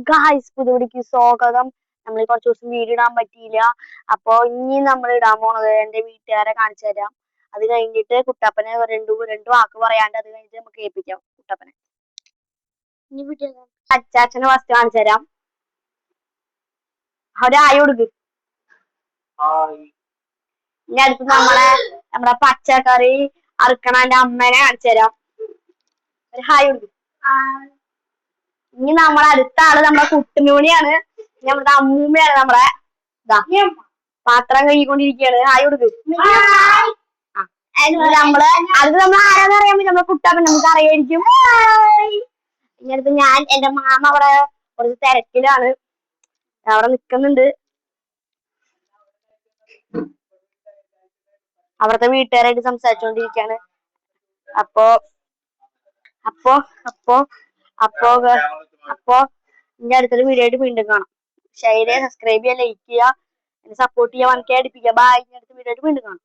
Guys പുതുപടിക്ക് സ്വാഗതം. നമ്മൾ കുറച്ച് ദിവസം വീഡിയോ ഇടാൻ പറ്റിയില്ല. അപ്പൊ ഇനി നമ്മൾ ഇടാൻ പോണത് എന്റെ വീട്ടുകാരെ കാണിച്ചു തരാം. അത് കഴിഞ്ഞിട്ട് കുട്ടപ്പനെ രണ്ടു വാക്ക് പറയാണ്ട് അത് കഴിഞ്ഞിട്ട് നമുക്ക് കേൾപ്പിക്കാം കുട്ടപ്പനെ. അച്ചാച്ചനെ ഫസ്റ്റ് കാണിച്ചു തരാം. ഒരായി കൊടുക്ക്. ഇനി അടുത്ത് നമ്മുടെ പച്ചക്കറി അറുക്കണ എന്റെ അമ്മേനെ കാണിച്ചു തരാം. ഒരു ഹായ് കൊടുക്ക്. ഇനി നമ്മളെ അടുത്ത ആള് നമ്മുടെ കുട്ടുമൂണിയാണ്. നമ്മുടെ അമ്മൂമ്മയാണ്. നമ്മളെ പാത്രം കഴുകിക്കൊണ്ടിരിക്കുകയാണ്. ഹായ് കൊടുക്ക്. നമ്മള് അത് നമ്മൾ ആരാന്ന് അറിയാൻ പറ്റും. നമ്മളെ കുട്ടാപ്പൻ നമുക്ക് അറിയായിരിക്കും. ഇങ്ങനത്തെ ഞാൻ എന്റെ മാമ അവിടെ കുറച്ച് തിരക്കിലാണ്, അവിടെ നിക്കുന്നുണ്ട്. അവിടുത്തെ വീട്ടുകാരായിട്ട് സംസാരിച്ചുകൊണ്ടിരിക്കുകയാണ്. അപ്പോ അപ്പോ അപ്പോ അപ്പോ അപ്പോ ഇനി അടുത്തൊരു വീഡിയോ ആയിട്ട് വീണ്ടും കാണാം. ഷെയർ ചെയ്യുക, സബ്സ്ക്രൈബ് ചെയ്യുക, ലൈക്ക് ചെയ്യുക, സപ്പോർട്ട് ചെയ്യുക, 1K അടുപ്പിക്കുക. ബൈ. ഇനി അടുത്ത വീഡിയോ ആയിട്ട് വീണ്ടും കാണാം.